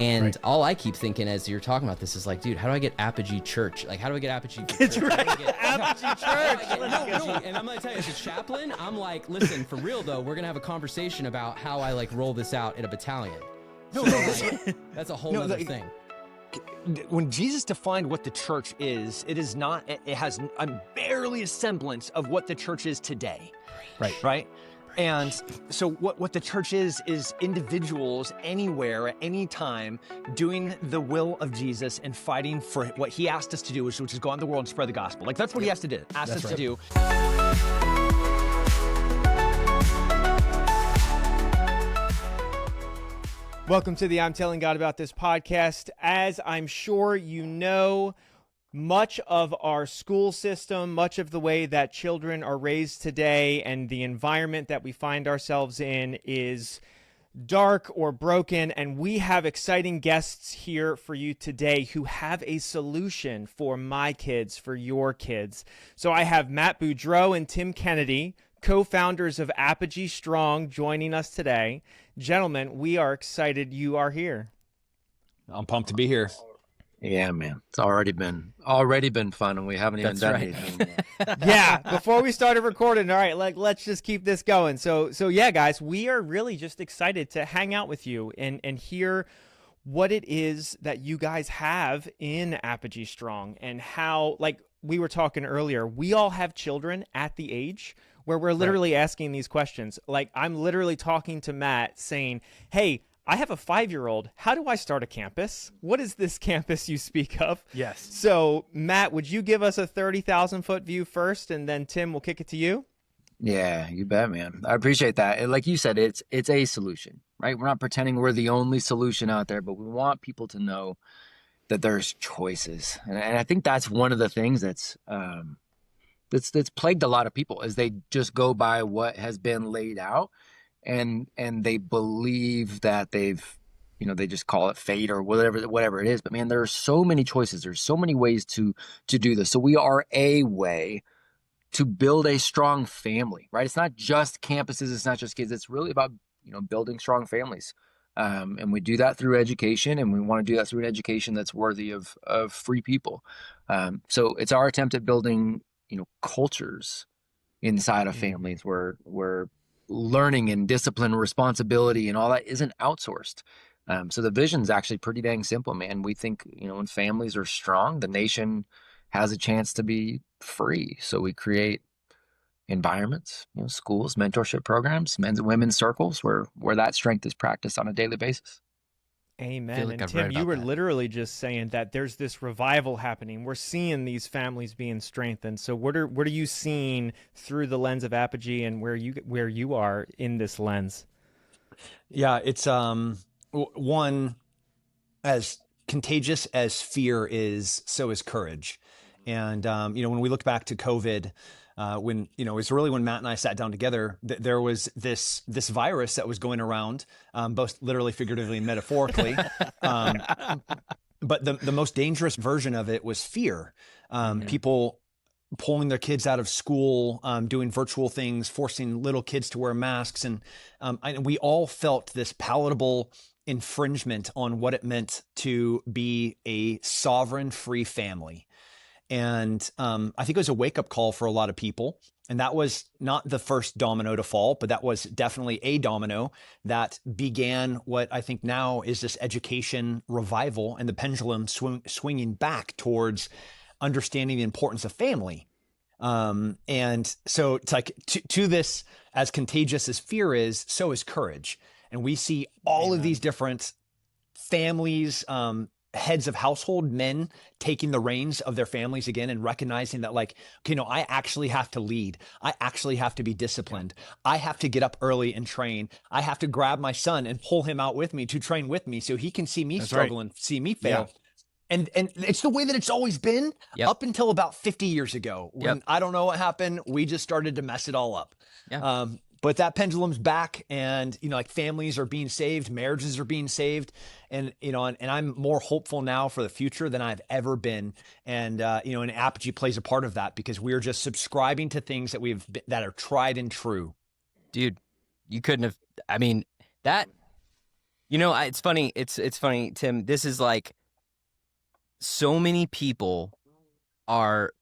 And all I keep thinking as you're talking about this is like, dude, how do I get Apogee Church? Like, how do I get Apogee Church? It's right. Apogee Church. No. And I'm going to tell you, as a chaplain, I'm like, listen, for real though, we're going to have a conversation about how I like roll this out in a battalion. So, like, that's a whole other thing. When Jesus defined what the church is, it has barely a semblance of what the church is today. Right? And so what the church is individuals anywhere at any time doing the will of Jesus and fighting for what he asked us to do, which is go out in the world and spread the gospel. Like that's what he asked us to do. Welcome to the I'm Telling God About This podcast. As I'm sure you know, much of our school system, much of the way that children are raised today and the environment that we find ourselves in is dark or broken. And we have exciting guests here for you today who have a solution for my kids, for your kids. So I have Matt Beaudreau and Tim Kennedy, co-founders of Apogee Strong, joining us today. Gentlemen, we are excited you are here. I'm pumped to be here. Yeah, man. It's already been fun, and we haven't even done anything yet. Yeah, before we started recording, all right, let's just keep this going. So yeah, guys, we are really just excited to hang out with you and hear what it is that you guys have in Apogee Strong and how, like we were talking earlier, we all have children at the age where we're literally asking these questions. Like I'm literally talking to Matt saying, hey, I have a 5-year-old. How do I start a campus? What is this campus you speak of? Yes. So, Matt, would you give us a 30,000-foot view first, and then Tim will kick it to you? Yeah, you bet, man. I appreciate that. And like you said, it's a solution, right? We're not pretending we're the only solution out there, but we want people to know that there's choices. And I think that's one of the things that's plagued a lot of people is they just go by what has been laid out. And they believe that they just call it fate or whatever it is. But man, there are so many choices. There's so many ways to do this. So we are a way to build a strong family, right? It's not just campuses. It's not just kids. It's really about, building strong families. And we do that through education, and we want to do that through an education that's worthy of free people. So it's our attempt at building, cultures inside of families where learning and discipline, responsibility, and all that isn't outsourced. So the vision is actually pretty dang simple, man. We think, when families are strong, the nation has a chance to be free. So we create environments, schools, mentorship programs, men's and women's circles where that strength is practiced on a daily basis. Amen. Like and Tim, you were literally just saying that there's this revival happening. We're seeing these families being strengthened. So what are you seeing through the lens of Apogee and where you are in this lens? Yeah, it's one, as contagious as fear is, so is courage. And when we look back to COVID, when it was really when Matt and I sat down together, there was this virus that was going around, both literally, figuratively, and metaphorically. But the most dangerous version of it was fear. People pulling their kids out of school, doing virtual things, forcing little kids to wear masks, and we all felt this palatable infringement on what it meant to be a sovereign, free family. And I think it was a wake-up call for a lot of people. And that was not the first domino to fall, but that was definitely a domino that began what I think now is this education revival and the pendulum swinging back towards understanding the importance of family. And so it's like to this, as contagious as fear is, so is courage. And we see all of these different families, heads of household, men taking the reins of their families again and recognizing that I actually have to lead. I actually have to be disciplined. I have to get up early and train. I have to grab my son and pull him out with me to train with me so he can see me struggle and see me fail. Yeah. And it's the way that it's always been up until about 50 years ago when I don't know what happened. We just started to mess it all up. Yeah. But that pendulum's back, and families are being saved, marriages are being saved, and and I'm more hopeful now for the future than I've ever been. And and Apogee plays a part of that because we're just subscribing to things that are tried and true. Dude, you couldn't have. I mean, that You know, it's funny. It's funny, Tim. This is like so many people are,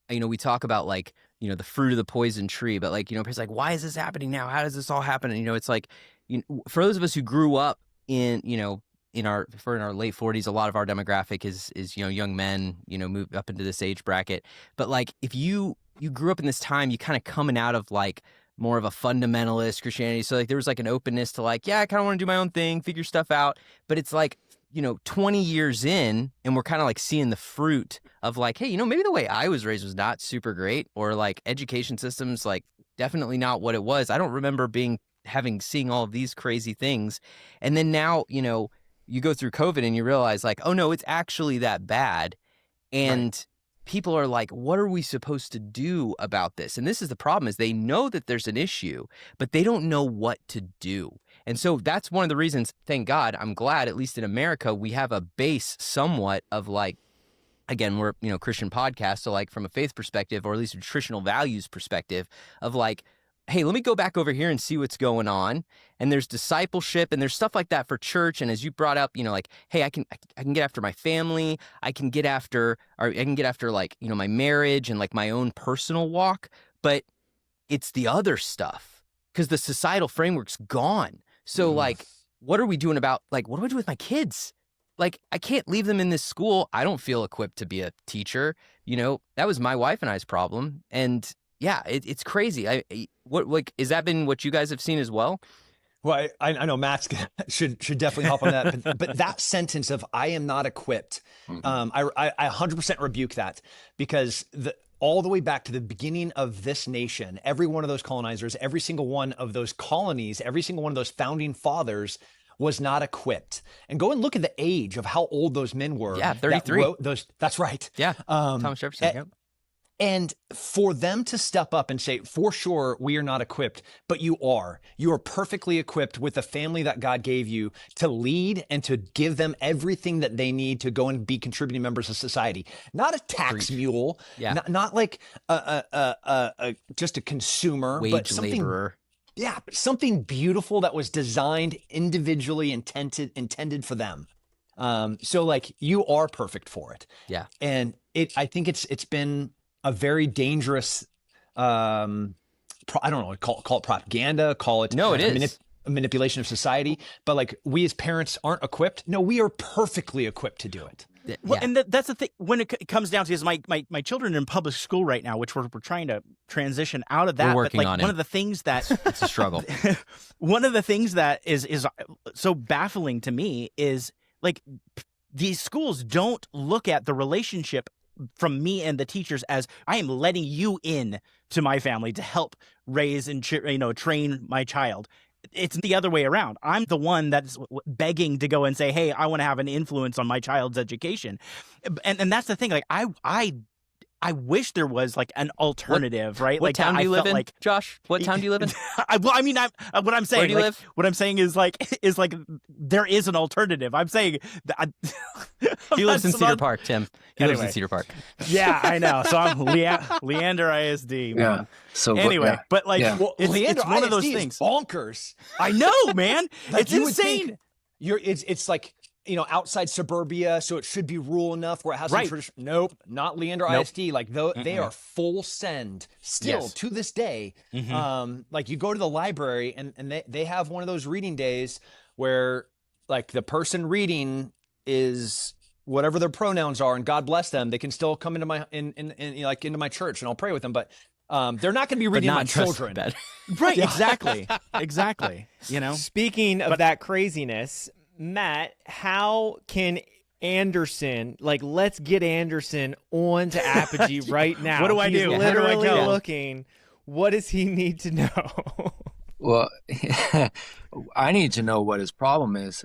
you know, we talk about like, you know, the fruit of the poison tree, but like, you know, it's like, why is this happening now? How does this all happen? And, you know, it's like, you know, for those of us who grew up in, you know, in our late 40s, a lot of our demographic is, you know, young men, you know, move up into this age bracket. But like, if you grew up in this time, you kind of coming out of like more of a fundamentalist Christianity. So like there was like an openness to like, yeah, I kind of want to do my own thing, figure stuff out. But it's like, you know, 20 years in and we're kind of like seeing the fruit of like, hey, you know, maybe the way I was raised was not super great, or like education systems, like definitely not what it was. I don't remember seeing all of these crazy things. And then now, you know, you go through COVID and you realize like, oh no, it's actually that bad. And people are like, what are we supposed to do about this? And this is the problem, is they know that there's an issue, but they don't know what to do. And so that's one of the reasons, thank God, I'm glad, at least in America, we have a base somewhat of like, again, we're, you know, Christian podcast. So like from a faith perspective, or at least a nutritional values perspective of like, hey, let me go back over here and see what's going on. And there's discipleship and there's stuff like that for church. And as you brought up, you know, like, hey, I can get after my family. I can get after like, you know, my marriage and like my own personal walk. But it's the other stuff because the societal framework's gone. So like, what are we doing about like, what do I do with my kids? Like, I can't leave them in this school. I don't feel equipped to be a teacher. You know, that was my wife and I's problem. And yeah, it's crazy. Has that been what you guys have seen as well? Well, I know Matt's should definitely hop on that, but that sentence of "I am not equipped," I 100% rebuke that, because all the way back to the beginning of this nation, every one of those colonizers, every single one of those colonies, every single one of those founding fathers was not equipped. And go and look at the age of how old those men were. Yeah, 33. That's right. Yeah, Thomas Jefferson. Yep. And for them to step up and say, for sure, we are not equipped, but you are. You are perfectly equipped with the family that God gave you to lead and to give them everything that they need to go and be contributing members of society. Not a tax mule, not like just a consumer, but something laborer. Yeah, but something beautiful that was designed individually, intended for them. So like, you are perfect for it. Yeah, and I think it's been a very dangerous, I don't know, call it propaganda, call it no, it is a manipulation of society. But like, we as parents aren't equipped. No, we are perfectly equipped to do it. Well, and that's the thing when it comes down to is my children are in public school right now, which we're trying to transition out of that. We're working but like on it. One of the things that it's a struggle. One of the things that is so baffling to me is like these schools don't look at the relationship from me and the teachers as I am letting you in to my family to help raise and train my child. It's the other way around. I'm the one that's begging to go and say, hey, I want to have an influence on my child's education. And that's the thing. Like I wish there was like an alternative, right? What like town do you live in, like, Josh? What town do you live in? What I'm saying. Where do you live? What I'm saying is like there is an alternative. I'm saying that He lives in Cedar Park, Tim. He lives in Cedar Park. Yeah, I know. So I'm Leander ISD. Man. Yeah. So anyway, but like Well, it's one of those things. Bonkers. I know, man. Like, It's you would insane. think it's like, you know, outside suburbia, so it should be rural enough where it has some tradition. Nope, not Leander ISD. Like they are full send still to this day. Like, you go to the library and they have one of those reading days where like the person reading is whatever their pronouns are, and God bless them, they can still come into my into my church and I'll pray with them, but they're not going to be reading my children. Right? Exactly. You know. Speaking of that craziness, Matt, how can Anderson, like, let's get Anderson on to Apogee right now. What do I do? He's How do I literally go? looking. What does he need to know? Well, I need to know what his problem is.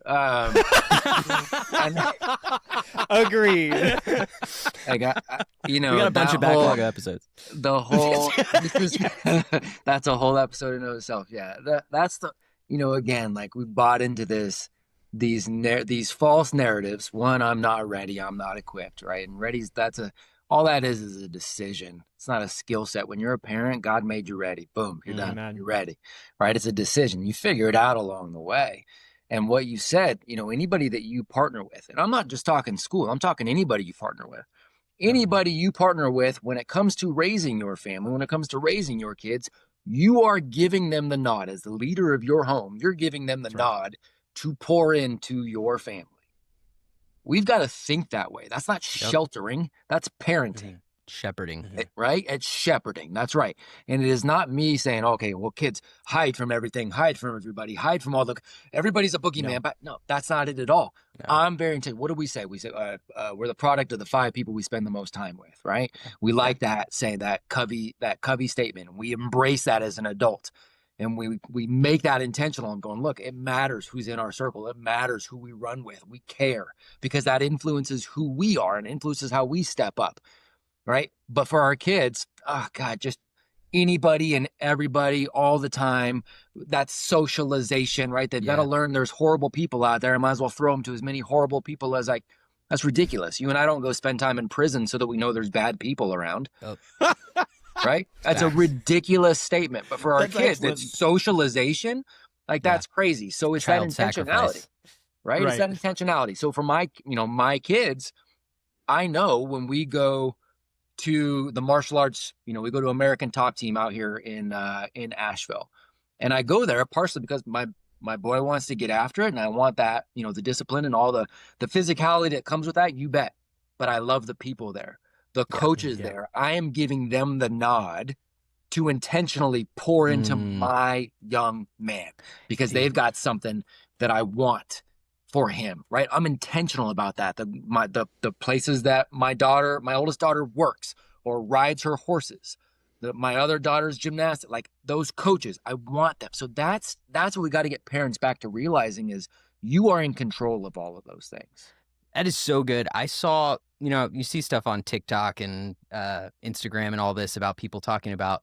Agreed. We got a bunch of backlog episodes. The whole that's a whole episode in itself. Yeah, that's the again, like, we bought into these false narratives. One, I'm not ready, I'm not equipped, right? And all that is a decision. It's not a skill set. When you're a parent, God made you ready. Boom, you're done. You're ready, right? It's a decision. You figure it out along the way. And what you said, anybody that you partner with, and I'm not just talking school, I'm talking anybody you partner with. Anybody you partner with, when it comes to raising your family, when it comes to raising your kids, you are giving them the nod. As the leader of your home, you're giving them the nod to pour into your family. We've got to think that way. That's not sheltering. That's parenting. Shepherding. Right? It's shepherding. That's right. And it is not me saying, okay, well, kids, hide from everything, hide from everybody, hide from everybody's a boogeyman. But no, that's not it at all. No. I'm very intentional. What do we say? We say we're the product of the 5 people we spend the most time with, right? We like that, saying that Covey statement. We embrace that as an adult. And we make that intentional and going, look, it matters who's in our circle. It matters who we run with. We care because that influences who we are and influences how we step up. Right. But for our kids, oh God, just anybody and everybody all the time. That's socialization, right? They've got to learn there's horrible people out there. I might as well throw them to as many horrible people as that's ridiculous. You and I don't go spend time in prison so that we know there's bad people around. Oh. Right? That's a ridiculous statement. But for our kids, it's socialization. That's crazy. So it's Child that intentionality. Sacrifice. Right? It's that intentionality. So for my kids, I know when we go to the martial arts, we go to American Top Team out here in Asheville. And I go there partially because my boy wants to get after it. And I want that, the discipline and all the physicality that comes with that, you bet. But I love the people there, the coaches there. I am giving them the nod to intentionally pour into my young man because they've got something that I want for him, right? I'm intentional about that. The places that my oldest daughter works or rides her horses, my other daughter's gymnastics, those coaches, I want them. So that's what we got to get parents back to realizing is you are in control of all of those things. That is so good. I saw, you see stuff on TikTok and Instagram and all this about people talking about,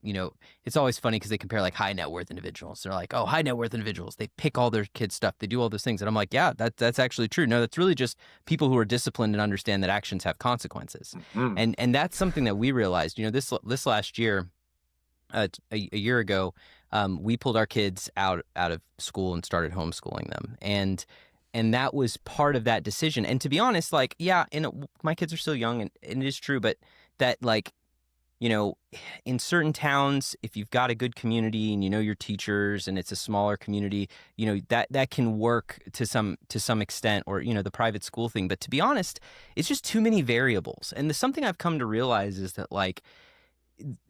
it's always funny because they compare high net worth individuals. They're like, oh, high net worth individuals, they pick all their kids' stuff. They do all those things. And I'm like, yeah, that's actually true. No, that's really just people who are disciplined and understand that actions have consequences. Mm-hmm. And that's something that we realized, this last year, a year ago, we pulled our kids out of school and started homeschooling them. And that was part of that decision. And to be honest, my kids are still young and it is true, but that in certain towns, if you've got a good community and your teachers and it's a smaller community, that can work to some extent, or, the private school thing. But to be honest, it's just too many variables. And something I've come to realize is that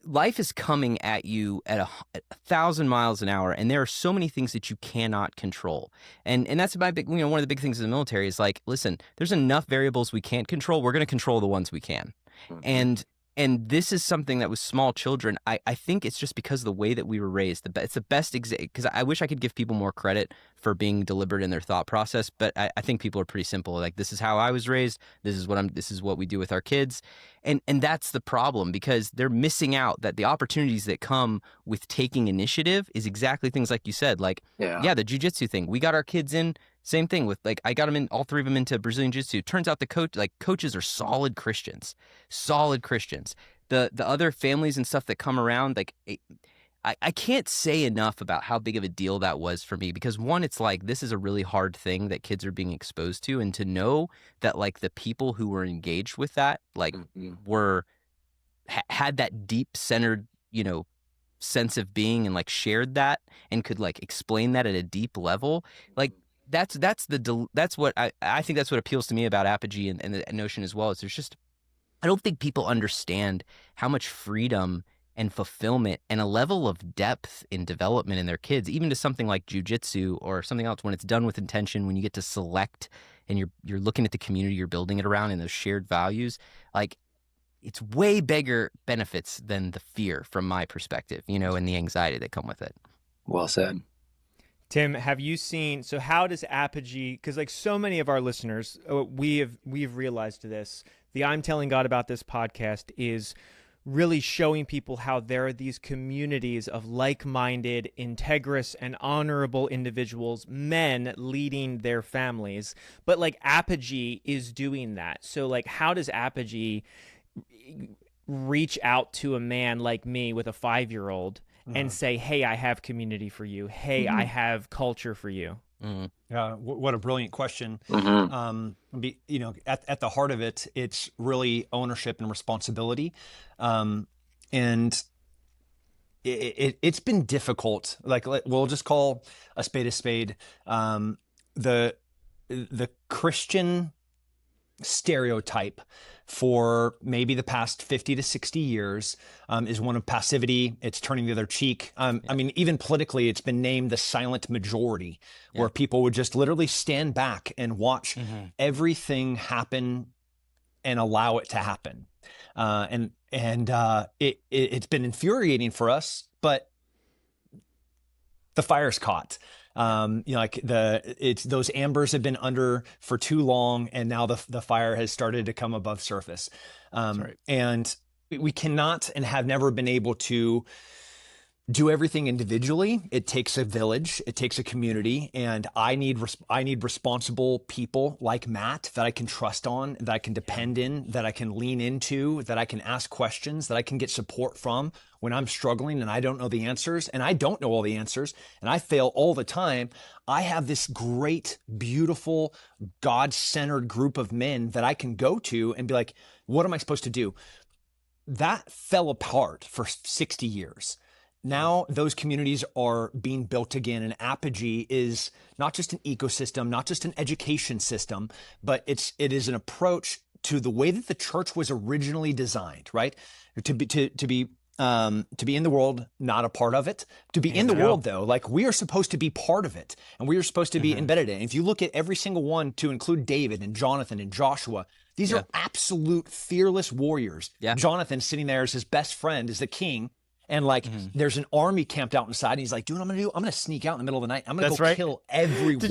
life is coming at you at 1,000 miles an hour, and there are so many things that you cannot control. And that's my big, one of the big things in the military is listen, there's enough variables we can't control. We're going to control the ones we can. Mm-hmm. And this is something that with small children, I think it's just because of the way that we were raised. It's the best example, because I wish I could give people more credit for being deliberate in their thought process, but I think people are pretty simple. This is how I was raised. This is what we do with our kids. And that's the problem, because they're missing out that the opportunities that come with taking initiative is exactly things like you said, the jiu-jitsu thing. We got our kids in. Same thing with I got them in, all 3 of them into Brazilian Jiu-Jitsu. Turns out the coaches are solid Christians. The other families and stuff that come around, I can't say enough about how big of a deal that was for me, because one, it's this is a really hard thing that kids are being exposed to, and to know that the people who were engaged with that had that deep centered sense of being and shared that and could explain that at a deep level, that's what I think that's what appeals to me about Apogee and the notion as well. Is there's just, I don't think people understand how much freedom and fulfillment and a level of depth in development in their kids, even to something like jiu-jitsu or something else, when it's done with intention, when you get to select and you're looking at the community you're building it around and those shared values, it's way bigger benefits than the fear from my perspective, and the anxiety that come with it. Well said. Tim, have you seen, so how does Apogee, because so many of our listeners, we've realized this, the I'm Telling God About This podcast is really showing people how there are these communities of like-minded, integrous, and honorable individuals, men leading their families. But Apogee is doing that. So how does Apogee reach out to a man like me with a 5-year-old and say, hey, I have community for you. Hey, I have culture for you. Yeah, what a brilliant question. At the heart of it, it's really ownership and responsibility. And it's been difficult. Like, we'll just call a spade a spade. The Christian stereotype for maybe the past 50 to 60 years is one of passivity. It's turning the other cheek. I mean, even politically, it's been named the silent majority, where people would just literally stand back and watch everything happen and allow it to happen. It's been infuriating for us, but the fire's caught. Those ambers have been under for too long, and now the fire has started to come above surface. Right. And we cannot and have never been able to do everything individually. It takes a village, it takes a community, and I need responsible people like Matt that I can trust on, that I can depend in, that I can lean into, that I can ask questions, that I can get support from when I'm struggling and I don't know the answers, and I don't know all the answers, and I fail all the time. I have this great, beautiful, God-centered group of men that I can go to and be like, what am I supposed to do? That fell apart for 60 years. Now those communities are being built again, and Apogee is not just an ecosystem, not just an education system, but it is an approach to the way that the church was originally designed, right? To be in the world, not a part of it. To be in the world, though, like, we are supposed to be part of it, and we are supposed to be embedded in it. If you look at every single one, to include David and Jonathan and Joshua, these are absolute fearless warriors. Yeah. Jonathan sitting there as his best friend, as the king. And there's an army camped out inside, and he's like, dude, what I'm going to do? I'm going to sneak out in the middle of the night. I'm going to go kill everyone.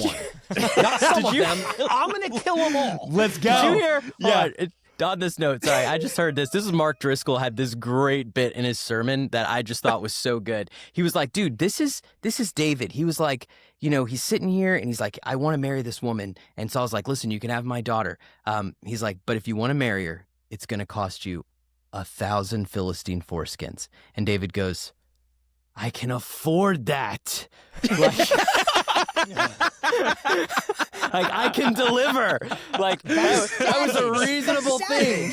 Not some of them. I'm going to kill them all. Let's go. Did you hear? Yeah. On this note, sorry, I just heard this. This is Mark Driscoll had this great bit in his sermon that I just thought was so good. He was like, dude, this is David. He was like, he's sitting here and he's like, I want to marry this woman. And so I was like, listen, you can have my daughter. He's like, but if you want to marry her, it's going to cost you 1,000 Philistine foreskins. And David goes, I can afford that. Like I can deliver. Like, that was a reasonable thing.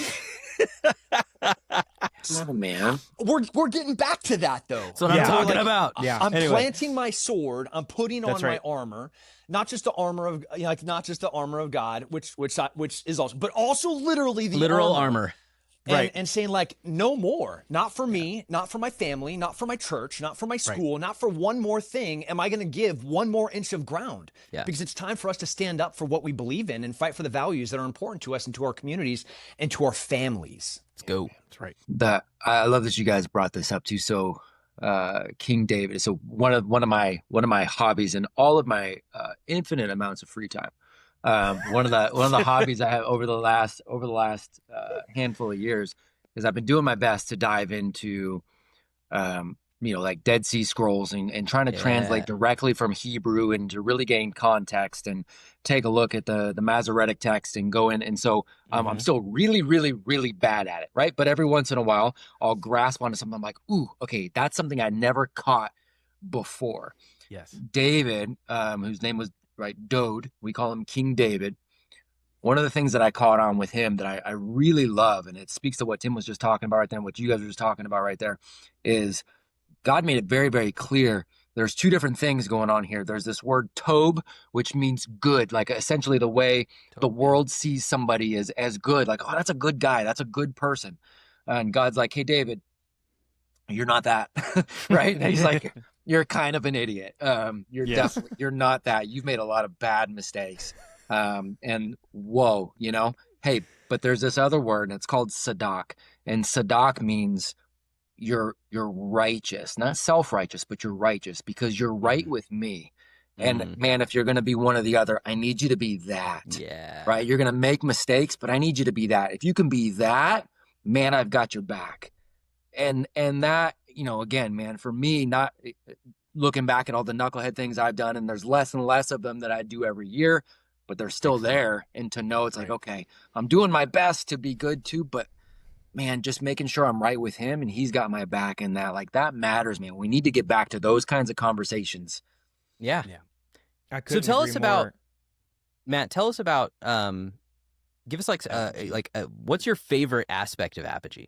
Oh, man. We're getting back to that, though. That's what I'm talking about. Yeah. I'm planting my sword. I'm putting on my armor. Not just the armor of not just the armor of God, which is also, but also literally the literal armor. Right. And saying, like, no more, not for me, not for my family, not for my church, not for my school, not for one more thing am I going to give one more inch of ground. Yeah. Because it's time for us to stand up for what we believe in and fight for the values that are important to us and to our communities and to our families. Let's go. That's right. I love that you guys brought this up too. So King David. So one of my hobbies and all of my infinite amounts of free time. One of the hobbies I have over the last handful of years is I've been doing my best to dive into, like Dead Sea Scrolls and trying to translate directly from Hebrew and to really gain context and take a look at the Masoretic text and go in. And so I'm still really, really, really bad at it, right? But every once in a while, I'll grasp onto something. I'm like, ooh, okay, that's something I never caught before. Yes. David, whose name was Dode, we call him King David. One of the things that I caught on with him that I really love, and it speaks to what Tim was just talking about right there, and what you guys were just talking about right there, is God made it very, very clear. There's two different things going on here. There's this word tob, which means good, like essentially the way the world sees somebody as good, like, oh, that's a good guy, that's a good person. And God's like, hey, David, you're not that, right? And he's like, you're kind of an idiot. You're not that. You've made a lot of bad mistakes. And whoa, hey, but there's this other word, and it's called sadak. And sadak means you're righteous, not self-righteous, but you're righteous because you're right with me. And man, if you're going to be one or the other, I need you to be that. Yeah. Right? You're going to make mistakes, but I need you to be that. If you can be that, man, I've got your back. And that, again, man, for me, not looking back at all the knucklehead things I've done, and there's less and less of them that I do every year, but they're still there. And to know it's like, okay, I'm doing my best to be good too, but man, just making sure I'm right with him and he's got my back, and that matters, man. We need to get back to those kinds of conversations. Yeah. I So couldn't tell agree us about more. Matt. Tell us about give us what's your favorite aspect of Apogee?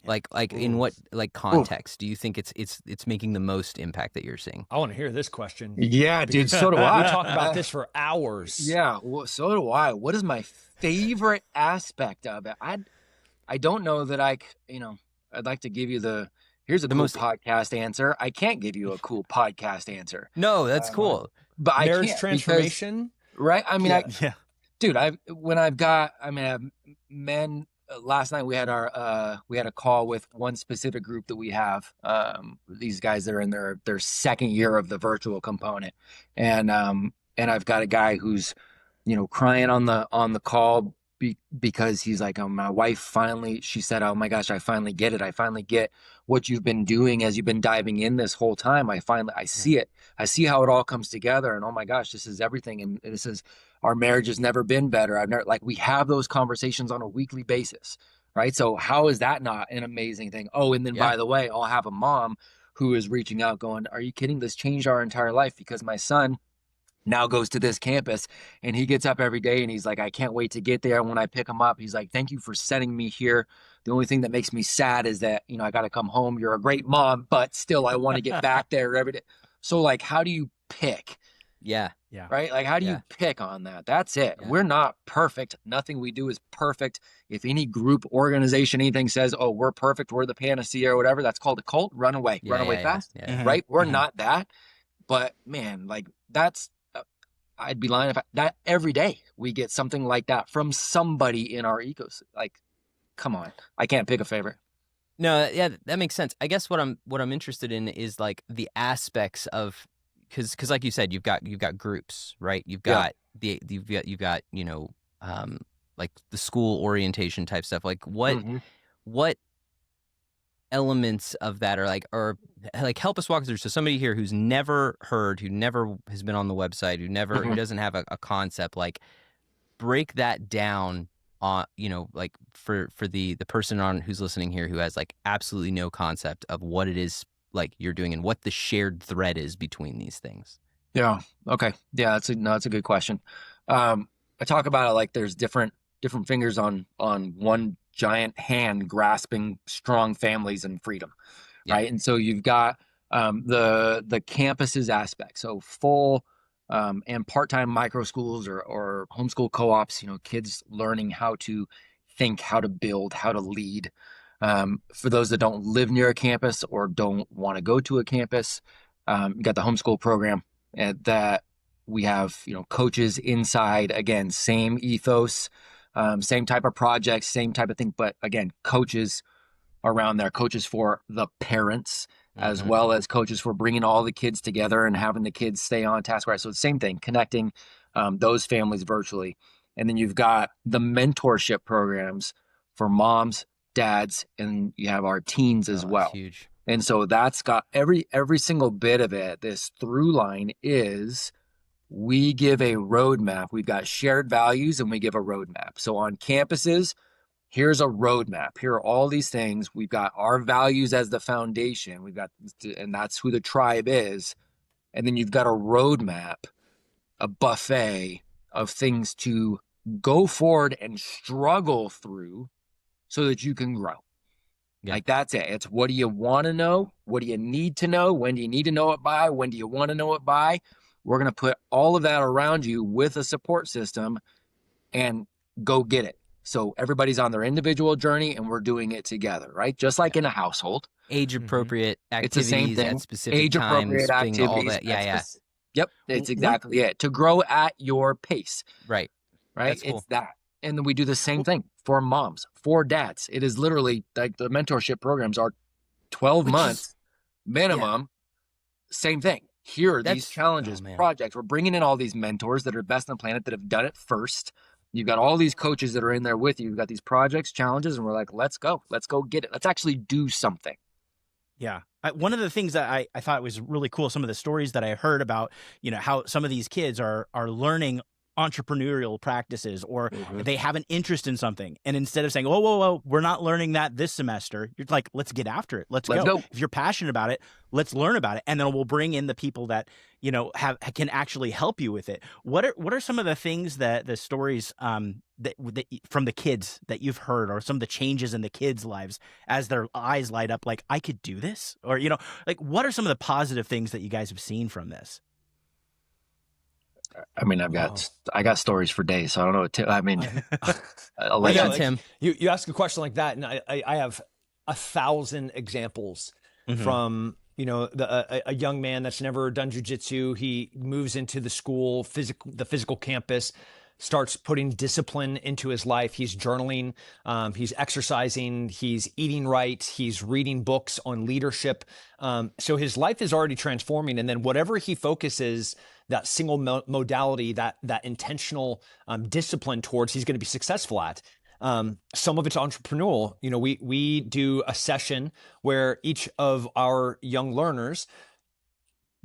Like in what context do you think it's making the most impact that you're seeing? I want to hear this question. Yeah, dude. So do We I. talk about this for hours. Yeah, well, so do I. What is my favorite aspect of it? I don't know that I'd like to give you here's a cool podcast answer. I can't give you a cool podcast answer. No, that's cool. But I Marriage can't transformation. right? I mean, Yeah. dude, I have men. Last night we had a call with one specific group that we have. These guys that are in their second year of the virtual component, and I've got a guy who's, crying on the call because he's like, my wife finally, she said, oh my gosh, I finally get it. I finally get what you've been doing as you've been diving in this whole time. I see it. I see how it all comes together. And oh my gosh, this is everything. And this is, our marriage has never been better. We have those conversations on a weekly basis, right? So how is that not an amazing thing? Oh, and then by the way, I'll have a mom who is reaching out going, are you kidding? This changed our entire life because my son now goes to this campus and he gets up every day and he's like, I can't wait to get there. When I pick him up, he's like, thank you for sending me here. The only thing that makes me sad is that, I got to come home. You're a great mom, but still I want to get back there every day. So like, how do you pick? Yeah. Right? Like, how do you pick on that? That's it. Yeah. We're not perfect. Nothing we do is perfect. If any group, organization, anything says, oh, we're perfect, we're the panacea or whatever, that's called a cult. Run away. Run away fast. Yeah. Right? We're not that. But man, like that's, I'd be lying if that every day we get something like that from somebody in our ecosystem. Like, come on, I can't pick a favorite. No, yeah, that makes sense. I guess what I'm interested in is like the aspects of, because like you said, you've got groups, right? You've got you've got like the school orientation type stuff. Like what elements of that are like help us walk through. So somebody here who's never heard, who never has been on the website, who doesn't have a concept, like break that down on, like for the person on who's listening here who has like absolutely no concept of what it is like you're doing and what the shared thread is between these things. Yeah. Okay. Yeah. That's a good question. I talk about it like there's different fingers on one giant hand grasping strong families and freedom. Right. And so you've got the campuses aspect. So full and part-time micro schools or homeschool co-ops, kids learning how to think, how to build, how to lead. For those that don't live near a campus or don't want to go to a campus, you got the homeschool program that we have, coaches inside, again, same ethos, same type of projects, same type of thing. But again, coaches around there, coaches for the parents, as well as coaches for bringing all the kids together and having the kids stay on task, right? So it's the same thing, connecting those families virtually. And then you've got the mentorship programs for moms, dads, and you have our teens as well. Huge. And so that's got every single bit of it. This through line is we give a roadmap. We've got shared values and we give a roadmap. So on campuses, here's a roadmap. Here are all these things. We've got our values as the foundation. And that's who the tribe is. And then you've got a roadmap, a buffet of things to go forward and struggle through so that you can grow. Yeah. Like that's it. It's what do you want to know? What do you need to know? When do you need to know it by? When do you want to know it by? We're going to put all of that around you with a support system and go get it. So everybody's on their individual journey and we're doing it together, right? Just like in a household. Age appropriate activities it's the same thing. At specific age appropriate times, activities. All that. Yeah. Yep. It's exactly it. To grow at your pace. Right. Right. Cool. It's that. And then we do the same thing for moms, for dads. It is literally like the mentorship programs are 12 months minimum. Same thing. Here are these challenges, projects. We're bringing in all these mentors that are best on the planet that have done it first. You've got all these coaches that are in there with you. You've got these projects, challenges, and we're like, let's go get it. Let's actually do something. Yeah. One of the things that I thought was really cool, some of the stories that I heard about, how some of these kids are learning entrepreneurial practices, or they have an interest in something. And instead of saying, oh, whoa, we're not learning that this semester, you're like, let's get after it. Let's go. If you're passionate about it, let's learn about it. And then we'll bring in the people that, you know, can actually help you with it. What are some of the things that the stories that from the kids that you've heard, or some of the changes in the kids' lives as their eyes light up, like, I could do this? Or, you know, like, what are some of the positive things that you guys have seen from this? I mean, I got stories for days, so I don't know what I mean, I'll let Tim. You ask a question like that, and I have 1,000 examples from, you know, a young man that's never done jiu-jitsu. He moves into the physical campus, starts putting discipline into his life. He's journaling, he's exercising, he's eating right, he's reading books on leadership. So his life is already transforming. And then whatever he focuses that single modality, that intentional discipline towards, he's going to be successful at. Some of it's entrepreneurial. You know, we do a session where each of our young learners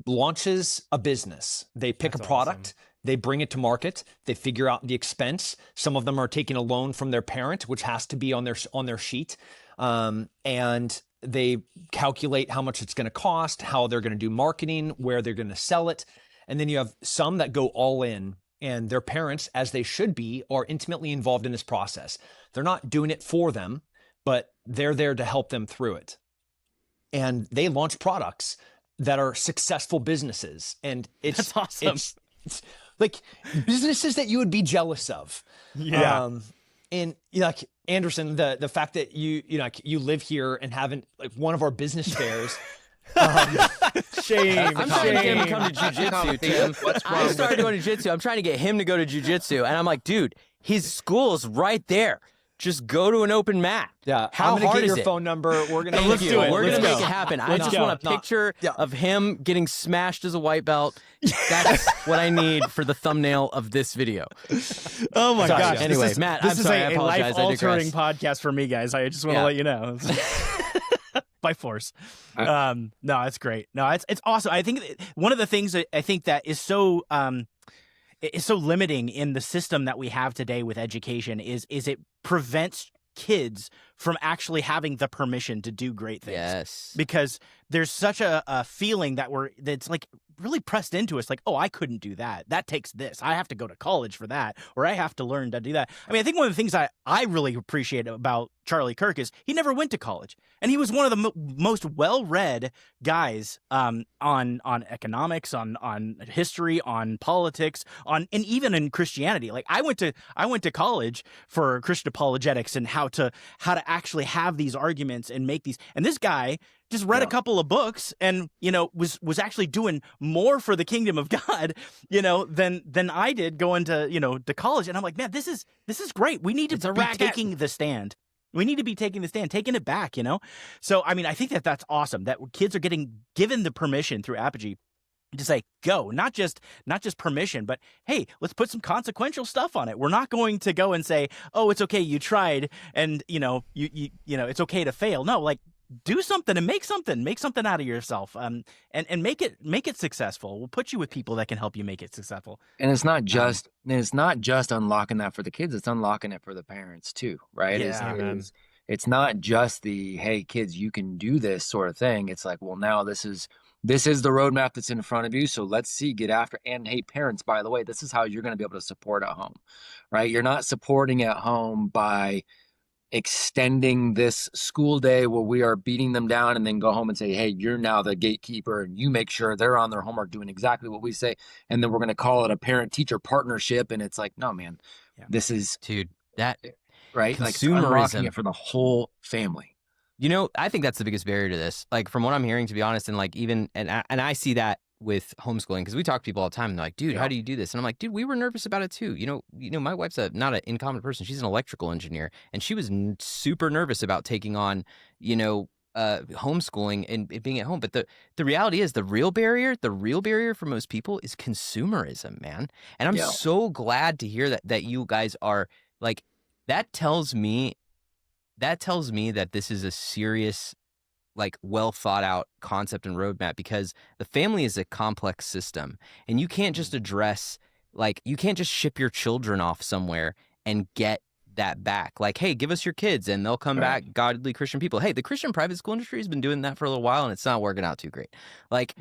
launches a business. They pick a product. Awesome. They bring it to market. They figure out the expense. Some of them are taking a loan from their parent, which has to be on their sheet. And they calculate how much it's going to cost, how they're going to do marketing, where they're going to sell it. And then you have some that go all in, and their parents, as they should be, are intimately involved in this process. They're not doing it for them, but they're there to help them through it. And they launch products that are successful businesses. And that's awesome. It's like businesses that you would be jealous of. Yeah. And you know, like Anderson, the fact that you live here and haven't, like, one of our business fairs. Shame. I'm trying to get him to come to jiu-jitsu, Tim. I started going to jiu-jitsu. I'm trying to get him to go to jiu-jitsu. And I'm like, dude, his school's right there. Just go to an open mat. Yeah. How I'm gonna hard get is your it? phone number. We're going to do it. We're going to make it happen. I just want a picture of him getting smashed as a white belt. That's what I need for the thumbnail of this video. Oh my gosh. Anyways, Matt, this I'm sorry. is I apologize. a life-altering podcast for me, guys. I just want to let you know. By force. No, it's great. No, it's awesome. I think one of the things that I think that is so limiting in the system that we have today with education is it prevents kids from actually having the permission to do great things. Yes. Because there's such a feeling that's like really pressed into us, like, oh, I couldn't do that. That takes this. I have to go to college for that, or I have to learn to do that. I mean, I think one of the things I really appreciate about Charlie Kirk is he never went to college, and he was one of the most well-read guys on economics, on history, on politics, and even in Christianity. Like, I went to college for Christian apologetics and how to actually have these arguments and make these. And this guy just read a couple of books and, you know, was actually doing more for the kingdom of God, you know, than I did going to, you know, to college. And I'm like, man, this is great. We need to be taking the stand. We need to be taking the stand, taking it back, you know? So, I mean, I think that's awesome that kids are getting given the permission through Apogee to say, go, not just permission, but hey, let's put some consequential stuff on it. We're not going to go and say, oh, it's okay, you tried, and you know, it's okay to fail. No, like, do something and make something out of yourself, and make it successful. We'll put you with people that can help you make it successful. And it's not just unlocking that for the kids, it's unlocking it for the parents too, right? Yeah, it's not just the, hey kids, you can do this sort of thing. It's like, well, now this is the roadmap that's in front of you. So let's see, get after. And hey, parents, by the way, this is how you're going to be able to support at home, right? You're not supporting at home by extending this school day where we are beating them down and then go home and say, hey, you're now the gatekeeper and you make sure they're on their homework doing exactly what we say. And then we're going to call it a parent-teacher partnership. And it's like, no, man, this is... Dude, that... Right? Consumerism. Like unlocking it for the whole family. You know, I think that's the biggest barrier to this. Like, from what I'm hearing, to be honest, and like even... And I see that with homeschooling, because we talk to people all the time and they're like, dude, how do you do this? And I'm like, dude, we were nervous about it too. You know, my wife's not an uncommon person. She's an electrical engineer, and she was super nervous about taking on, you know, homeschooling and it being at home. But the reality is the real barrier for most people is consumerism, man. And I'm so glad to hear that you guys are like, that tells me that this is a serious, like, well thought out concept and roadmap, because the family is a complex system and you can't just address like you can't just ship your children off somewhere and get that back. Like, hey, give us your kids and they'll come back godly Christian people. Hey, the Christian private school industry has been doing that for a little while and it's not working out too great. Like,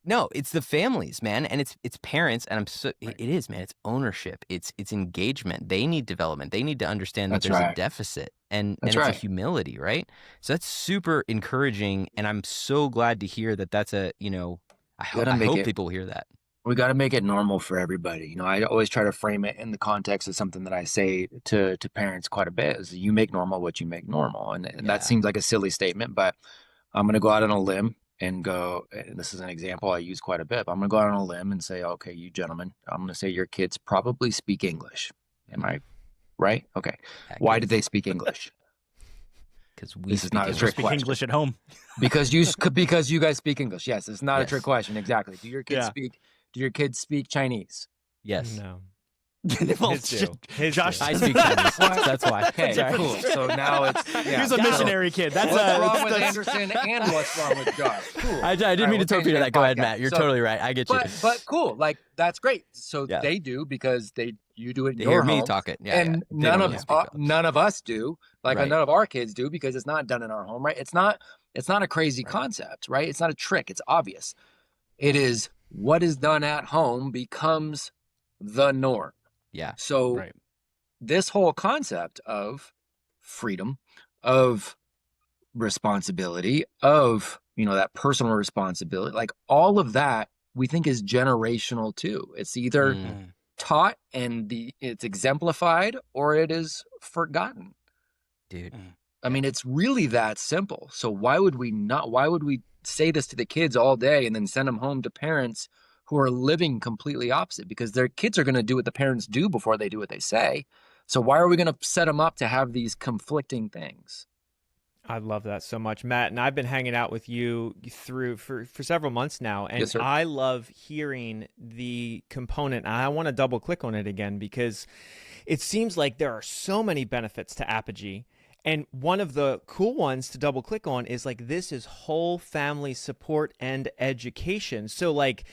no, it's the families, man, and it's parents, and it is, man. It's ownership. It's engagement. They need development. They need to understand that there's a deficit, and it's a humility, right? So that's super encouraging, and I'm so glad to hear that. That's I hope people hear that. We got to make it normal for everybody. You know, I always try to frame it in the context of something that I say to parents quite a bit is you make normal what you make normal. And that seems like a silly statement, but I'm going to go out on a limb and go, and this is an example I use quite a bit, but I'm going to go out on a limb and say, okay, you gentlemen, I'm going to say your kids probably speak English. Am I right? Okay. Why did they speak English? Because this is not a trick question. English at home. because you guys speak English. Yes, it's not a trick question. Exactly. Do your kids speak Chinese? Yes. No. Josh, I speak Chinese. That's why. Okay, cool. So now it's he's a missionary kid. That's what's wrong with Anderson and what's wrong with Josh? Cool. I didn't mean to torpedo that. Go ahead, Matt. You're totally right. I get you. But cool. Like that's great. So they do because you do it in they your hear home. me talk it. Yeah, and none of us do. Like none of our kids do because it's not done in our home, right? It's not a crazy concept, right? It's not a trick. It's obvious. It is what is done at home becomes the norm. Yeah. So this whole concept of freedom, of responsibility, of, that personal responsibility, like all of that we think is generational too. It's either taught and it's exemplified or it is forgotten. Dude. I mean, it's really that simple. So why would we say this to the kids all day and then send them home to parents who are living completely opposite? Because their kids are going to do what the parents do before they do what they say. So why are we going to set them up to have these conflicting things? I love that so much, Matt. And I've been hanging out with you for several months now. And I love hearing the component. And I want to double click on it again because it seems like there are so many benefits to Apogee. And one of the cool ones to double click on is like, this is whole family support and education. So like,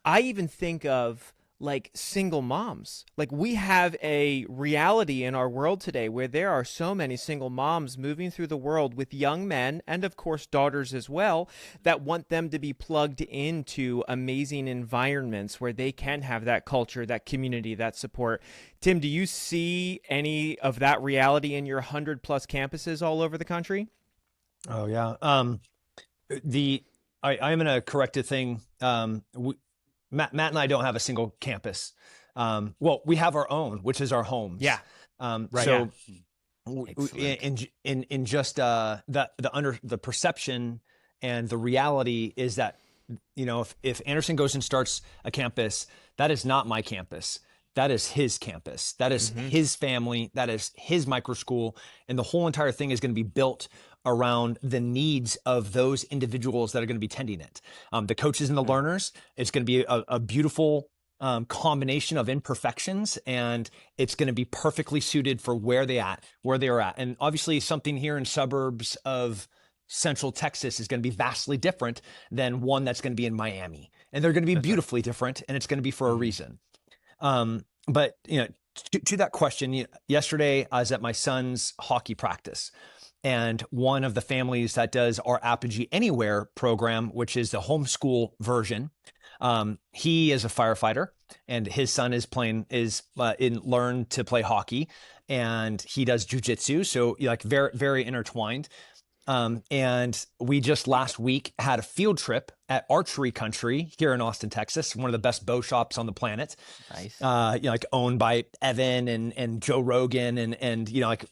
I even think of like single moms. Like we have a reality in our world today where there are so many single moms moving through the world with young men and of course daughters as well that want them to be plugged into amazing environments where they can have that culture, that community, that support. Tim, do you see any of that reality in your 100+ campuses all over the country? Oh yeah. I'm going to correct a thing. Matt and I don't have a single campus. Well, we have our own, which is our homes. Yeah. So in just the perception and the reality is that, if Anderson goes and starts a campus, that is not my campus. That is his campus. That is his family. That is his micro school. And the whole entire thing is going to be built around the needs of those individuals that are going to be tending it. The coaches and the learners, it's going to be a beautiful combination of imperfections, and it's going to be perfectly suited for where they are at. And obviously something here in suburbs of Central Texas is going to be vastly different than one that's going to be in Miami. And they're going to be beautifully different, and it's going to be for a reason. But to that question, yesterday I was at my son's hockey practice, and one of the families that does our Apogee Anywhere program, which is the homeschool version, he is a firefighter, and his son is learned to play hockey, and he does jiu-jitsu, so very, very intertwined. And we just last week had a field trip at Archery Country here in Austin, Texas, one of the best bow shops on the planet. Nice. Owned by Evan and Joe Rogan and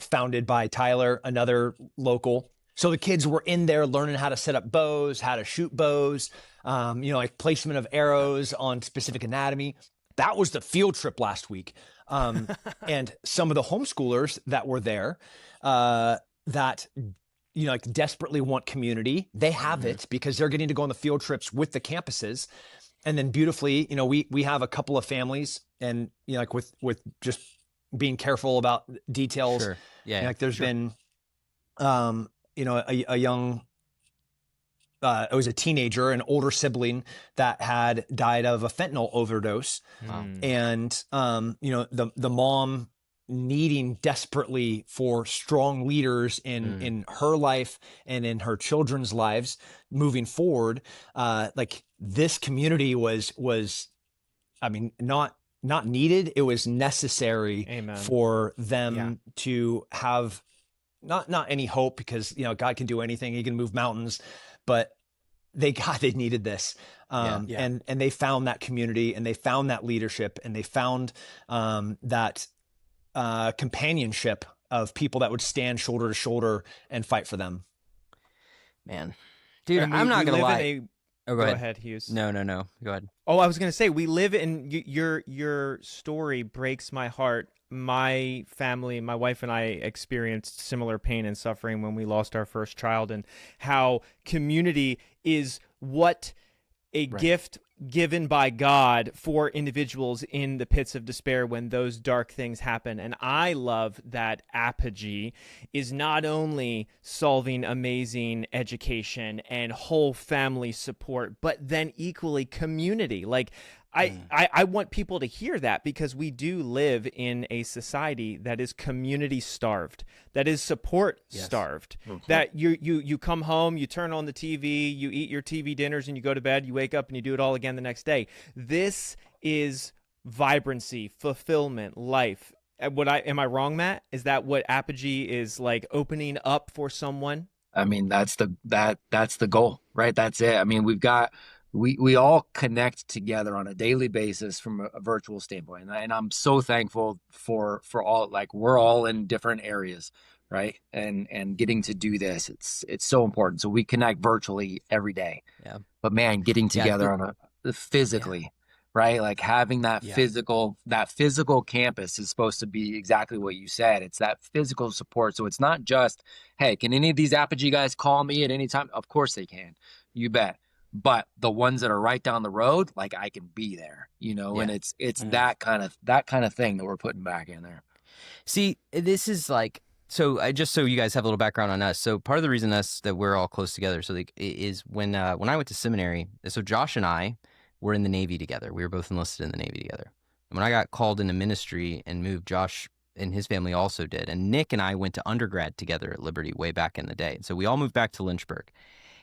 founded by Tyler, another local. So the kids were in there learning how to set up bows, how to shoot bows, placement of arrows on specific anatomy. That was the field trip last week. And some of the homeschoolers that were there, that desperately want community. They have it because they're getting to go on the field trips with the campuses. And then beautifully, we have a couple of families, and with just being careful about details. Sure. Yeah. There's been a it was a teenager, an older sibling that had died of a fentanyl overdose. Wow. And, the mom needing desperately for strong leaders in her life and in her children's lives moving forward. Like this community was, I mean, not needed. It was necessary Amen. for them to have not any hope, because, God can do anything. He can move mountains, but they needed this. And they found that community, and they found that leadership, and they found that companionship of people that would stand shoulder to shoulder and fight for them. Man, dude, I'm not going to lie. Go ahead, Hughes. No. Go ahead. Oh, I was going to say, we live in your story breaks my heart. My family, my wife and I experienced similar pain and suffering when we lost our first child, and how community is what a gift given by God for individuals in the pits of despair when those dark things happen. And I love that Apogee is not only solving amazing education and whole family support, but then equally community. Like, I want people to hear that, because we do live in a society that is community starved, that is support starved, that you come home, you turn on the TV, you eat your TV dinners, and you go to bed, you wake up and you do it all again the next day. This is vibrancy, fulfillment, life. Am I wrong, Matt? Is that what Apogee is like, opening up for someone? I mean, that's the goal, right? That's it. I mean, we all connect together on a daily basis from a virtual standpoint. And I'm so thankful for all, like, we're all in different areas, right? And getting to do this, it's so important. So we connect virtually every day. Yeah. But man, getting together on a physically, right? Like having that physical campus is supposed to be exactly what you said. It's that physical support. So it's not just, hey, can any of these Apogee guys call me at any time? Of course they can. You bet. But the ones that are right down the road, like, I can be there, and it's that kind of thing that we're putting back in there. See, this is like, so just so you guys have a little background on us. So part of the reason that we're all close together, so like, is when I went to seminary. So Josh and I were in the Navy together. We were both enlisted in the Navy together. And when I got called into ministry and moved, Josh and his family also did. And Nick and I went to undergrad together at Liberty way back in the day. So we all moved back to Lynchburg.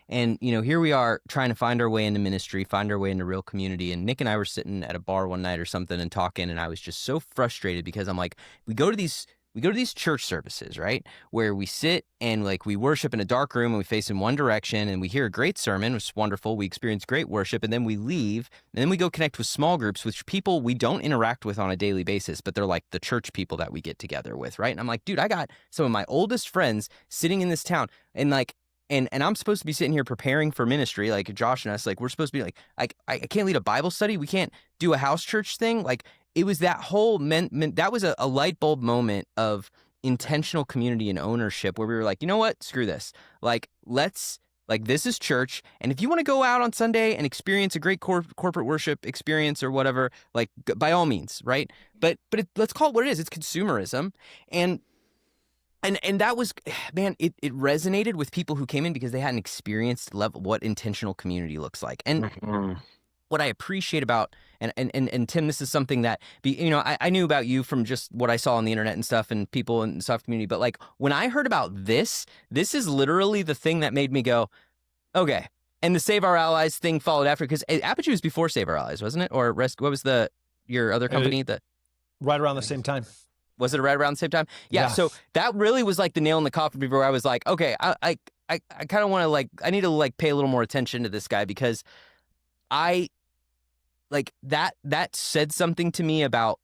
And, here we are trying to find our way into ministry, find our way into real community. And Nick and I were sitting at a bar one night or something and talking, and I was just so frustrated because I'm like, we go to these church services, right, where we sit and like we worship in a dark room and we face in one direction and we hear a great sermon, which is wonderful. We experience great worship, and then we leave, and then we go connect with small groups, which people we don't interact with on a daily basis, but they're like the church people that we get together with, right? And I'm like, dude, I got some of my oldest friends sitting in this town, and like, and I'm supposed to be sitting here preparing for ministry, like Josh and us, like we're supposed to be like I can't lead a Bible study. We can't do a house church thing. Like, it was that whole that was a light bulb moment of intentional community and ownership where we were like, you know what? Screw this. Like, this is church. And if you want to go out on Sunday and experience a great corporate worship experience or whatever, like, by all means, right? But let's call it what it is. It's consumerism. And that was, man, it resonated with people who came in because they hadn't experienced what intentional community looks like. And what I appreciate about, and Tim, this is something that, I knew about you from just what I saw on the internet and stuff and people in the soft community. But like, when I heard about this is literally the thing that made me go, okay. And the Save Our Allies thing followed after, because Apogee was before Save Our Allies, wasn't it? Or what was your other company that? Right around the same time. Was it right around the same time? Yeah. So that really was like the nail in the coffin before I was like, okay, I kind of want to I need to pay a little more attention to this guy, because I like that said something to me about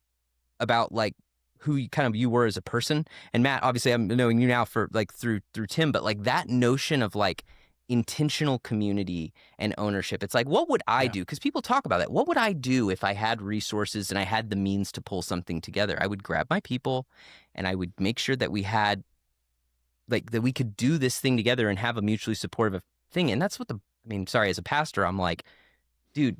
like who you were as a person. And Matt, obviously I'm knowing you now for through Tim, but like that notion of like intentional community and ownership. It's like, what would I do? Because people talk about that. What would I do if I had resources and I had the means to pull something together? I would grab my people and I would make sure that we had that we could do this thing together and have a mutually supportive thing. And that's what as a pastor, I'm like, dude,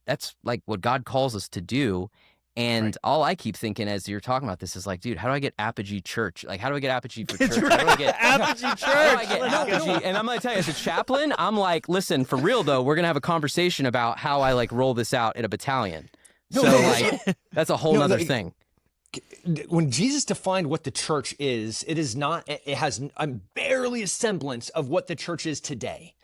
that's like what God calls us to do. And all I keep thinking as you're talking about this is like, dude, how do I get Apogee Church? Like, how do I get Apogee for church? How do I get Apogee Church? How do I get Apogee? And I'm going to tell you, as a chaplain, I'm like, listen, for real though, we're going to have a conversation about how I like roll this out in a battalion. Like, that's a whole nother thing. When Jesus defined what the church is, it is not, it has barely a semblance of what the church is today.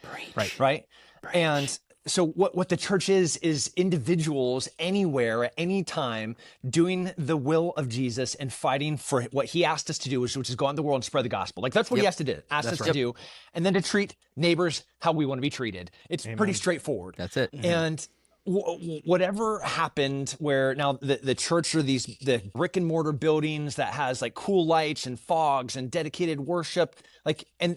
Right. And so what the church is individuals anywhere at any time doing the will of Jesus and fighting for what he asked us to do, which is go out in the world and spread the gospel. Like that's what he asked us to do. And then to treat neighbors how we want to be treated. It's pretty straightforward. That's it. And whatever happened where now the church are the brick and mortar buildings that has like cool lights and fogs and dedicated worship, like, and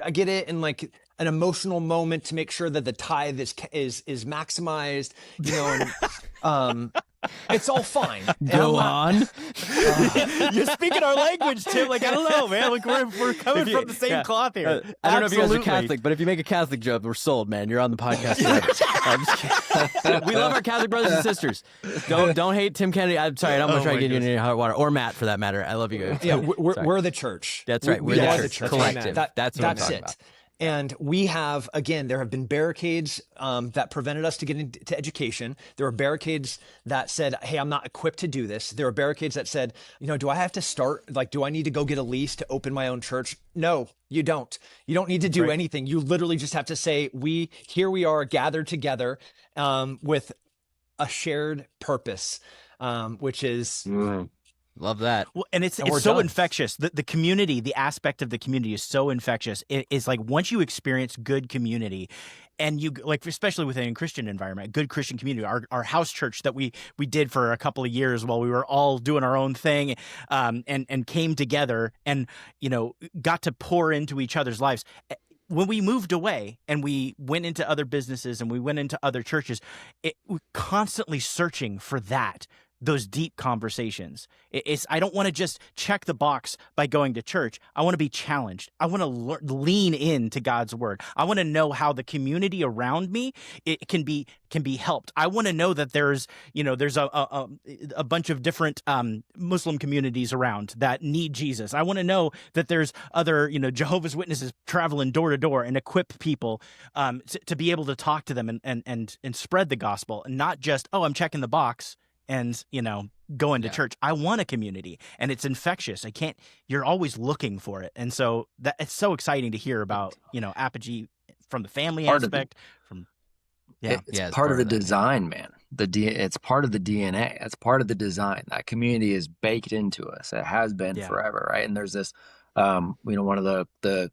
I get it, and like an emotional moment to make sure that the tithe is maximized, and it's all fine. Go on. You're speaking our language, Tim. Like, I don't know, man. Like, we're coming from the same cloth here. I don't know if you guys are Catholic, but if you make a Catholic joke, we're sold, man. You're on the podcast today. I'm just kidding. We love our Catholic brothers and sisters. Don't hate Tim Kennedy. I'm sorry. I don't want to try to get you in any hot water, or Matt for that matter. I love you guys. Yeah, we're the church. That's right. We're the church. Collective. That's what I'm talking about. And we have, again, there have been barricades that prevented us to get into education. There were barricades that said, hey, I'm not equipped to do this. There were barricades that said, do I have to start? Like, do I need to go get a lease to open my own church? No, you don't. You don't need to do anything. You literally just have to say, here we are gathered together with a shared purpose, which is... Love that. Well, and it's so infectious. The community, the aspect of the community is so infectious. It's like once you experience good community, and you like, especially within a Christian environment, good Christian community, our house church that we did for a couple of years while we were all doing our own thing, and came together and got to pour into each other's lives. When we moved away and we went into other businesses and we went into other churches, we're constantly searching for those deep conversations. I don't want to just check the box by going to church. I want to be challenged. I want to lean into God's word. I want to know how the community around me can be helped. I want to know that there's a bunch of different Muslim communities around that need Jesus. I want to know that there's other Jehovah's Witnesses traveling door to door and equip people to be able to talk to them and spread the gospel, and not just, I'm checking the box and going to church. I want a community, and it's infectious. You're always looking for it. And so it's so exciting to hear about, Apogee from the family aspect. It's part of the design, man. It's part of the DNA. It's part of the design. That community is baked into us. It has been forever, right? And there's this, one of the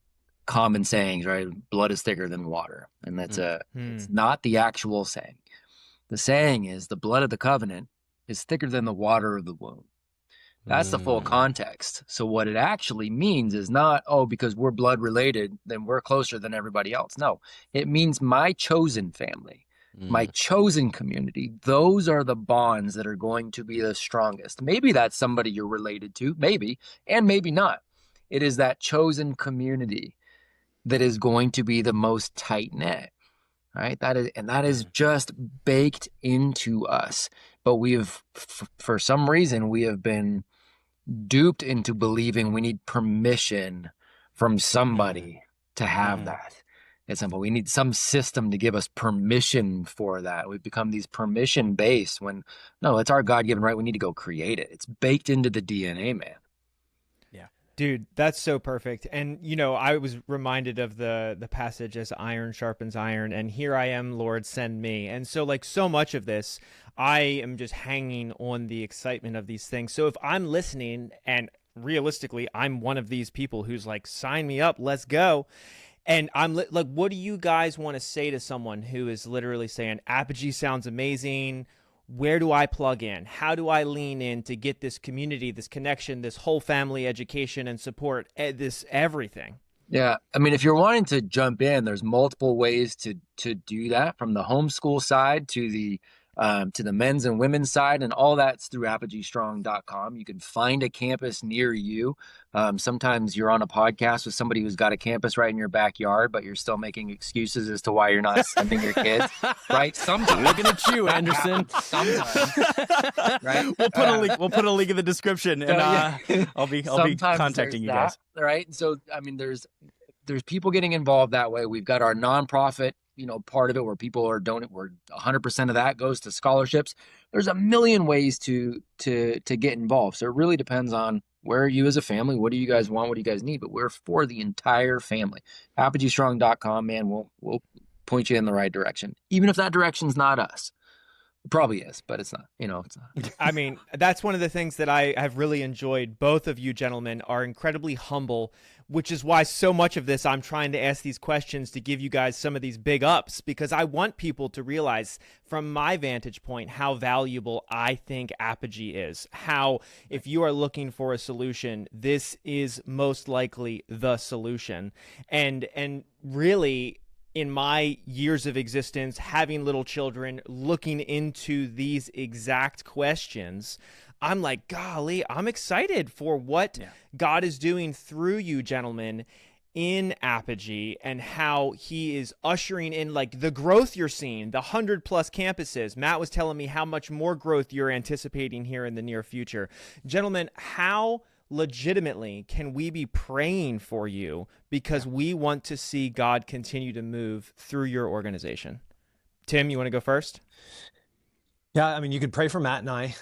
common sayings, right? Blood is thicker than water. And that's it's not the actual saying. The saying is the blood of the covenant is thicker than the water of the womb. That's the full context. So what it actually means is not, because we're blood related, then we're closer than everybody else. No, it means my chosen family, my chosen community. Those are the bonds that are going to be the strongest. Maybe that's somebody you're related to, maybe, and maybe not. It is that chosen community that is going to be the most tight knit. Right. That is just baked into us. But for some reason, we have been duped into believing we need permission from somebody to have that. It's simple. We need some system to give us permission for that. We've become these permission based when no, it's our God-given right. We need to go create it. It's baked into the DNA, man. Dude, that's so perfect. And, I was reminded of the passage as iron sharpens iron, and here I am, Lord, send me. And so so much of this, I am just hanging on the excitement of these things. So if I'm listening, and realistically, I'm one of these people who's like, sign me up, let's go. And I'm like, what do you guys want to say to someone who is literally saying, Apogee sounds amazing, where do I plug in? How do I lean in to get this community, this connection, this whole family education and support, this everything? Yeah. I mean, if you're wanting to jump in, there's multiple ways to do that, from the homeschool side to the to the men's and women's side, and all that's through apogeestrong.com. You can find a campus near you. Sometimes you're on a podcast with somebody who's got a campus right in your backyard, but you're still making excuses as to why you're not sending your kids, right? Sometimes. Looking at you, Anderson. Sometimes, right? We'll put a link in the description, and I'll be contacting you guys. Right? So, I mean, there's people getting involved that way. We've got our nonprofit, part of it where people are donating, where 100% of that goes to scholarships. There's a million ways to get involved. So it really depends on where are you as a family, what do you guys want, what do you guys need? But we're for the entire family. ApogeeStrong.com, man, we'll point you in the right direction. Even if that direction's not us. It probably is, but it's not, it's not. I mean, that's one of the things that I have really enjoyed. Both of you gentlemen are incredibly humble, which is why so much of this, I'm trying to ask these questions to give you guys some of these big ups, because I want people to realize from my vantage point how valuable I think Apogee is. How, if you are looking for a solution, this is most likely the solution. And really, in my years of existence, having little children, looking into these exact questions, I'm like, golly, I'm excited for what God is doing through you gentlemen in Apogee, and how he is ushering in like the growth you're seeing, the 100+ campuses. Matt was telling me how much more growth you're anticipating here in the near future. Gentlemen, how legitimately can we be praying for you, because we want to see God continue to move through your organization? Tim, you want to go first? Yeah, I mean, you could pray for Matt and I.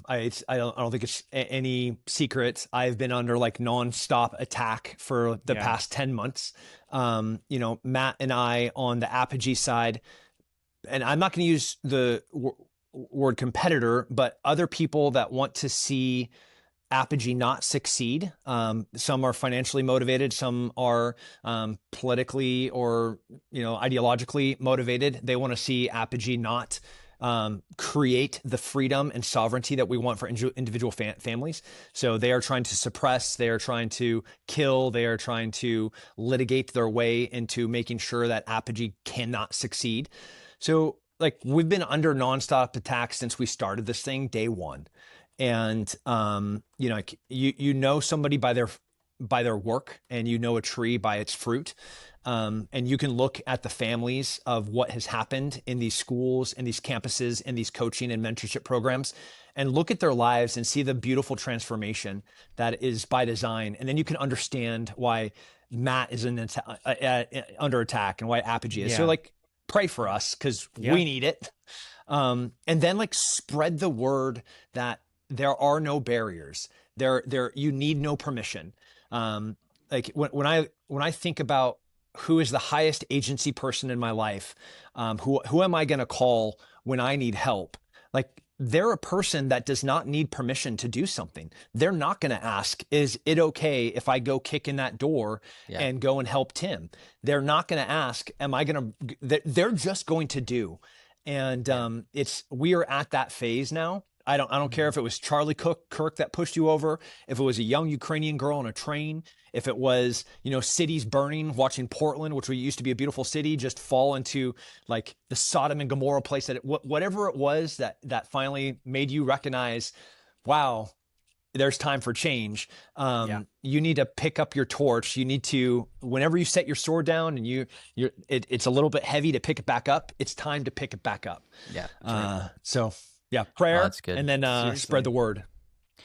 I don't think it's any secret. I've been under like nonstop attack for the past 10 months. Matt and I on the Apogee side, and I'm not going to use the word competitor, but other people that want to see Apogee not succeed. Some are financially motivated, some are politically or ideologically motivated. They want to see Apogee not create the freedom and sovereignty that we want for individual families. So they are trying to suppress, they are trying to kill, they are trying to litigate their way into making sure that Apogee cannot succeed. So like we've been under nonstop attack since we started this thing day one. And, somebody by their work, and a tree by its fruit. And you can look at the families of what has happened in these schools and these campuses and these coaching and mentorship programs, and look at their lives and see the beautiful transformation that is by design. And then you can understand why Matt is under attack and why Apogee is. Yeah. So like, pray for us, because we need it. And then like spread the word that there are no barriers. You need no permission. Like when I think about who is the highest agency person in my life, who am I going to call when I need help? Like they're a person that does not need permission to do something. They're not going to ask, is it okay if I go kick in that door and go and help Tim? They're not going to ask, they're just going to do. And we are at that phase now. I don't care if it was Charlie Kirk that pushed you over, if it was a young Ukrainian girl on a train, if it was, cities burning, watching Portland, which used to be a beautiful city, just fall into like the Sodom and Gomorrah place, whatever it was that finally made you recognize, wow, there's time for change. You need to pick up your torch. You need to, whenever you set your sword down and it's a little bit heavy to pick it back up, it's time to pick it back up. Yeah. Prayer, that's good. And then spread the word.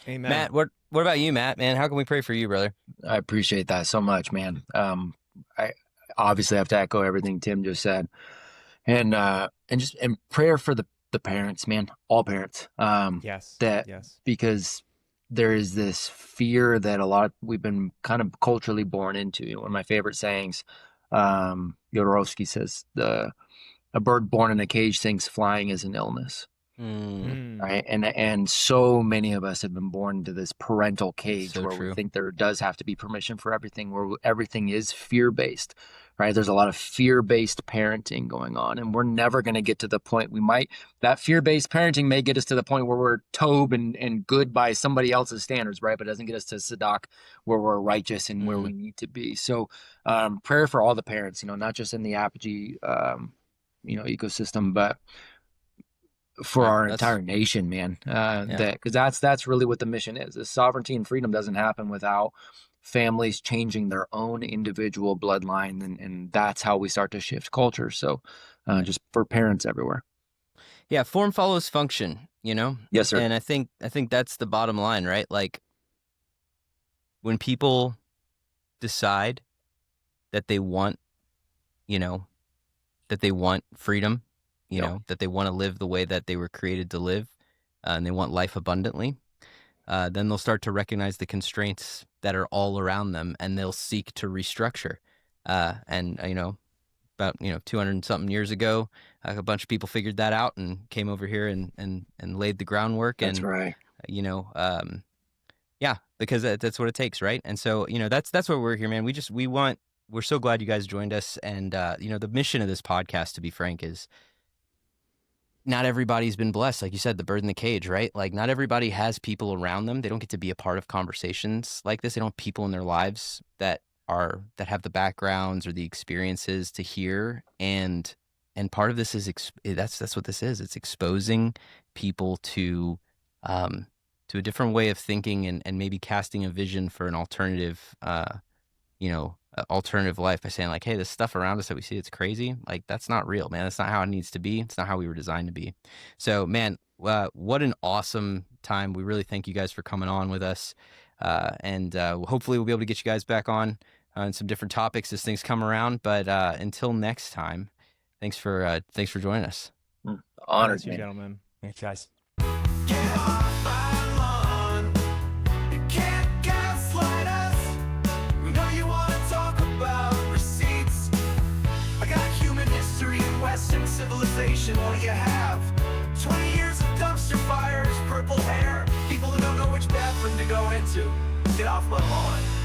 Amen. Matt, what about you, Matt? Man, how can we pray for you, brother? I appreciate that so much, man. I obviously have to echo everything Tim just said, and prayer for the parents, man, all parents. Because there is this fear that we've been kind of culturally born into. One of my favorite sayings, Jodorowsky says, a bird born in a cage thinks flying is an illness. Right. And so many of us have been born into this parental cage we think there does have to be permission for everything, where everything is fear-based, right? There's a lot of fear-based parenting going on, and we're never going to get to the point that fear-based parenting may get us to the point where we're Tob and good by somebody else's standards, right? But it doesn't get us to Sadak where we're righteous and where we need to be. So prayer for all the parents, not just in the Apogee, ecosystem, but for Yeah, our that's- entire nation, man. Because that's really what the mission is. The sovereignty and freedom doesn't happen without families changing their own individual bloodline, and that's how we start to shift culture. So, just for parents everywhere. Yeah, form follows function, you know? Yes, sir. And I think that's the bottom line, right? Like when people decide that they want, you know, that they want freedom, you know, that they want to live the way that they were created to live, and they want life abundantly, then they'll start to recognize the constraints that are all around them, and they'll seek to restructure. And you know, about 200 and something years ago, a bunch of people figured that out and came over here and laid the groundwork. That's and right. you know, yeah, because that's what it takes, right? And so, you know, that's why we're here, man. We're so glad you guys joined us. And you know, the mission of this podcast, to be frank, is not everybody's been blessed. Like you said, the bird in the cage, right? Like not everybody has people around them. They don't get to be a part of conversations like this. They don't have people in their lives that have the backgrounds or the experiences to hear. And part of this is that's what this is. It's exposing people to a different way of thinking and maybe casting a vision for an alternative, alternative life by saying like, hey, this stuff around us that we see, it's crazy. Like that's not real, man. That's not how it needs to be. It's not how we were designed to be. So, man, what an awesome time. We really thank you guys for coming on with us. And hopefully we'll be able to get you guys back on some different topics as things come around. But until next time, thanks for joining us. Honored, you man. gentlemen. Thanks, guys. Civilization, what do you have? 20 years of dumpster fires, purple hair, people who don't know which bathroom to go into. Get off my lawn.